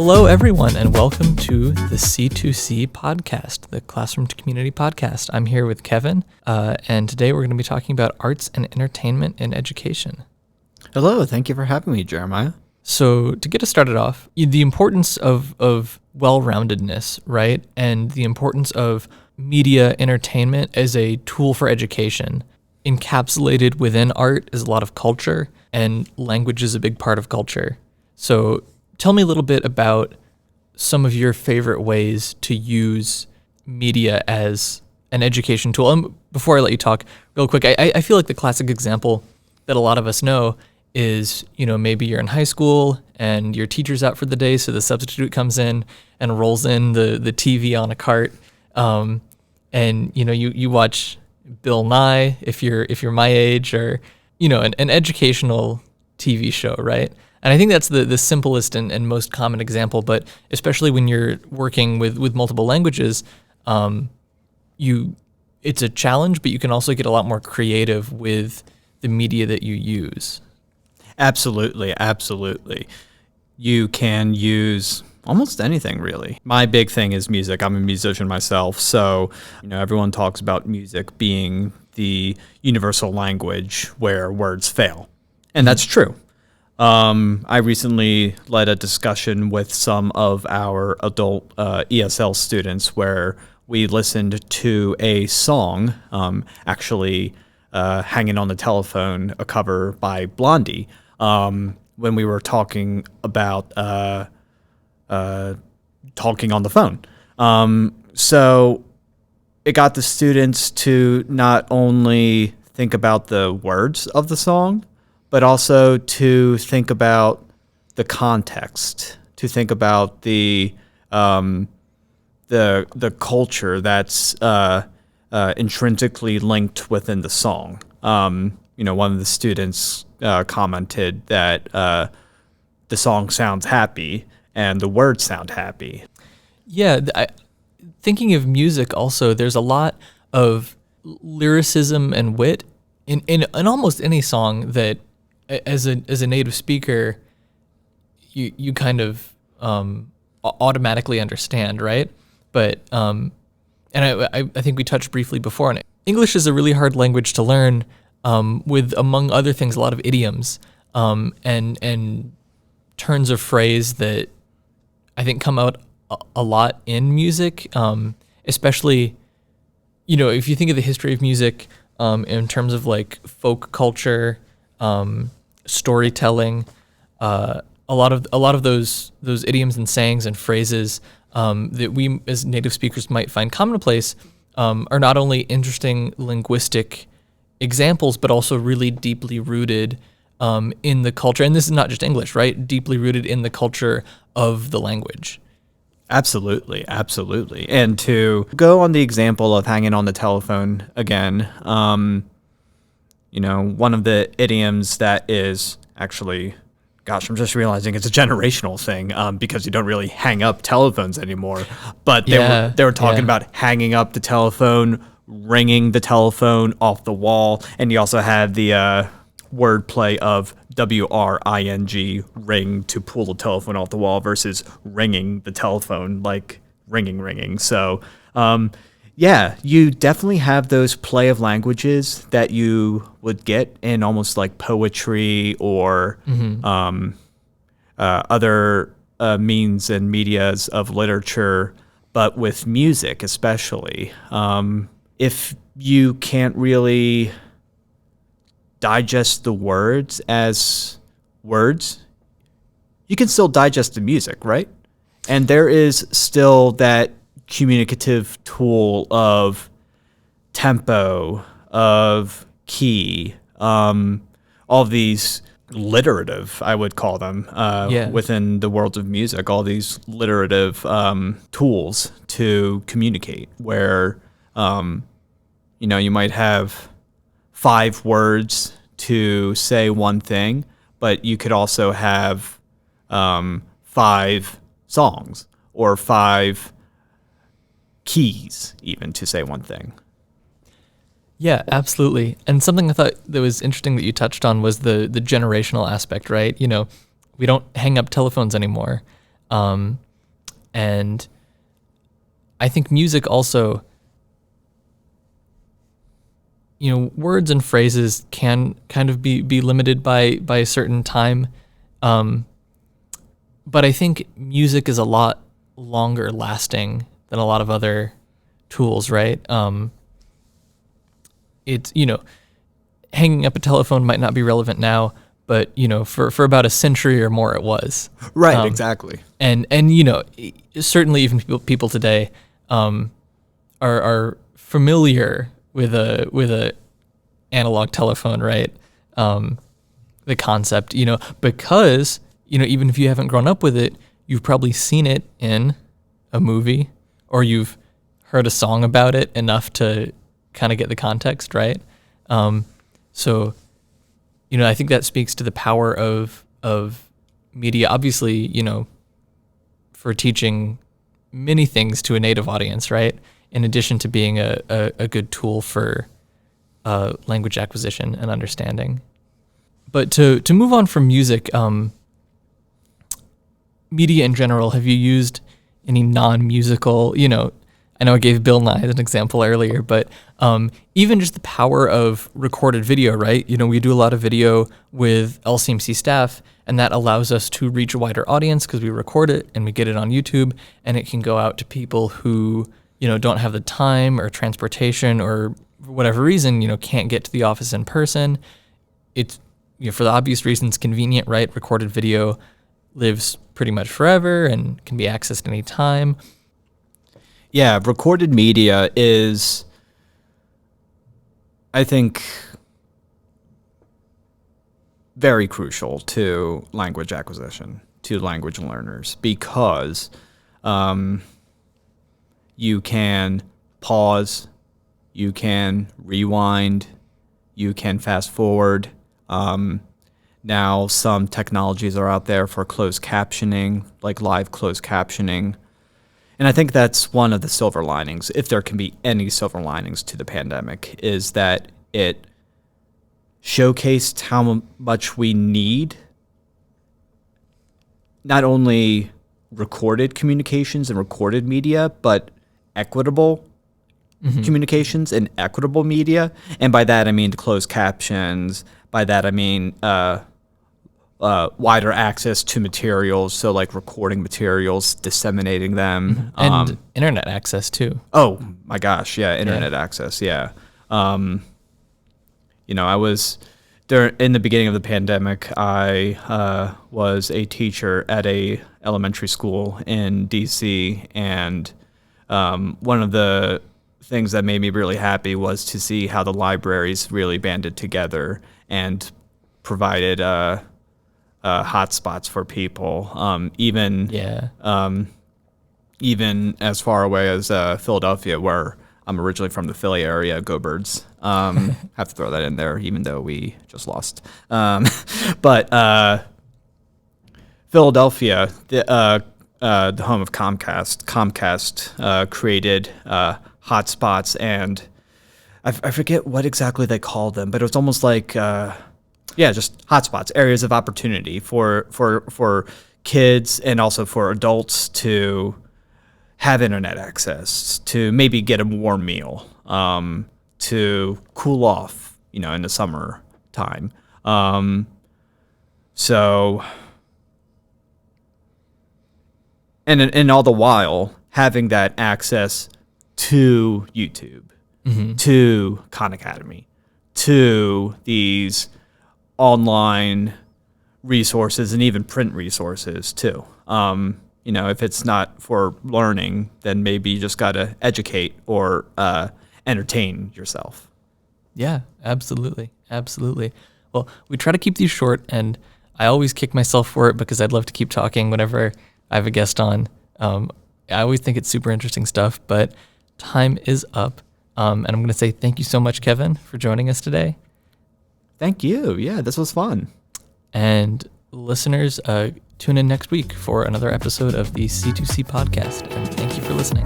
Hello, everyone, and welcome to the C2C podcast, the Classroom to Community podcast. I'm here with Kevin, and today we're going to be talking about arts and entertainment in education. Hello, thank you for having me, Jeremiah. So to get us started off, the importance of well-roundedness, right, and the importance of media entertainment as a tool for education. Encapsulated within art is a lot of culture, and language is a big part of culture. So tell me a little bit about some of your favorite ways to use media as an education tool. Before I let you talk, real quick, I feel like the classic example that a lot of us know is, maybe you're in high school and your teacher's out for the day, so the substitute comes in and rolls in the TV on a cart, and you watch Bill Nye if you're my age, or an educational TV show, right? And I think that's the simplest and most common example, but especially when you're working with multiple languages, it's a challenge, but you can also get a lot more creative with the media that you use. Absolutely. You can use almost anything, really. My big thing is music. I'm a musician myself, so everyone talks about music being the universal language where words fail, and that's true. I recently led a discussion with some of our adult ESL students where we listened to a song, Hanging on the Telephone, a cover by Blondie, when we were talking about talking on the phone. So it got the students to not only think about the words of the song, but also to think about the context, to think about the culture that's intrinsically linked within the song. One of the students commented that the song sounds happy and the words sound happy. Yeah, thinking of music also, there's a lot of lyricism and wit in almost any song that, as a native speaker, you kind of automatically understand, right? But and I think we touched briefly before on it. English is a really hard language to learn, with, among other things, a lot of idioms and turns of phrase that I think come out a lot in music, especially if you think of the history of music in terms of like folk culture. Storytelling, a lot of those idioms and sayings and phrases that we as native speakers might find commonplace are not only interesting linguistic examples, but also really deeply rooted in the culture. And this is not just English, right? Deeply rooted in the culture of the language. Absolutely. And to go on the example of hanging on the telephone again, one of the idioms that is actually, I'm just realizing it's a generational thing because you don't really hang up telephones anymore. But they were talking about hanging up the telephone, ringing the telephone off the wall, and you also had the wordplay of WRING, ring, to pull the telephone off the wall, versus ringing the telephone, like ringing. So, you definitely have those play of languages that you would get in almost like poetry or other means and medias of literature, but with music especially. If you can't really digest the words as words, you can still digest the music, right? And there is still that communicative tool of tempo, of key, all these literative, I would call them, within the world of music, all these literative tools to communicate, where you might have 5 words to say one thing, but you could also have 5 songs or 5 keys even to say one thing. Yeah, absolutely. And something I thought that was interesting that you touched on was the generational aspect, right? We don't hang up telephones anymore. And I think music also, words and phrases can kind of be limited by a certain time. But I think music is a lot longer lasting than a lot of other tools, right? It's, hanging up a telephone might not be relevant now, but, for about a century or more it was. Right, exactly. And certainly even people today are familiar with a analog telephone, right? The concept, because, even if you haven't grown up with it, you've probably seen it in a movie, or you've heard a song about it enough to kind of get the context, right? So, I think that speaks to the power of media. Obviously, for teaching many things to a native audience, right? In addition to being a good tool for language acquisition and understanding. But to move on from music, media in general, have you used any non-musical, I know I gave Bill Nye as an example earlier, but even just the power of recorded video, right? We do a lot of video with LCMC staff, and that allows us to reach a wider audience because we record it and we get it on YouTube, and it can go out to people who, don't have the time or transportation or for whatever reason, can't get to the office in person. It's, for the obvious reasons, convenient, right? Recorded video lives pretty much forever and can be accessed anytime. Yeah, recorded media is, I think, very crucial to language acquisition, to language learners, because you can pause, you can rewind, you can fast forward. Now some technologies are out there for closed captioning, like live closed captioning. And I think that's one of the silver linings, if there can be any silver linings to the pandemic, is that it showcased how much we need not only recorded communications and recorded media, but equitable communications and equitable media. And by that, I mean closed captions. By that, I mean wider access to materials, so like recording materials, disseminating them. And internet access, too. Oh, my gosh, yeah, internet access, yeah. I was, in the beginning of the pandemic, I was a teacher at a elementary school in D.C., and one of the things that made me really happy was to see how the libraries really banded together and provided hotspots for people, even as far away as Philadelphia, where I'm originally from, the Philly area. Go Birds. Have to throw that in there, even though we just lost. But Philadelphia, the home of Comcast created hotspots, and I forget what exactly they called them, but it was almost like just hotspots, areas of opportunity for kids and also for adults to have internet access, to maybe get a warm meal, to cool off, in the summer time. And all the while having that access to YouTube, to Khan Academy, to these online resources and even print resources too. If it's not for learning, then maybe you just got to educate or entertain yourself. Yeah, absolutely. Absolutely. Well, we try to keep these short, and I always kick myself for it because I'd love to keep talking whenever I have a guest on. I always think it's super interesting stuff, but time is up. And I'm going to say thank you so much, Kevin, for joining us today. Thank you. Yeah, this was fun. And listeners, tune in next week for another episode of the C2C podcast. And thank you for listening.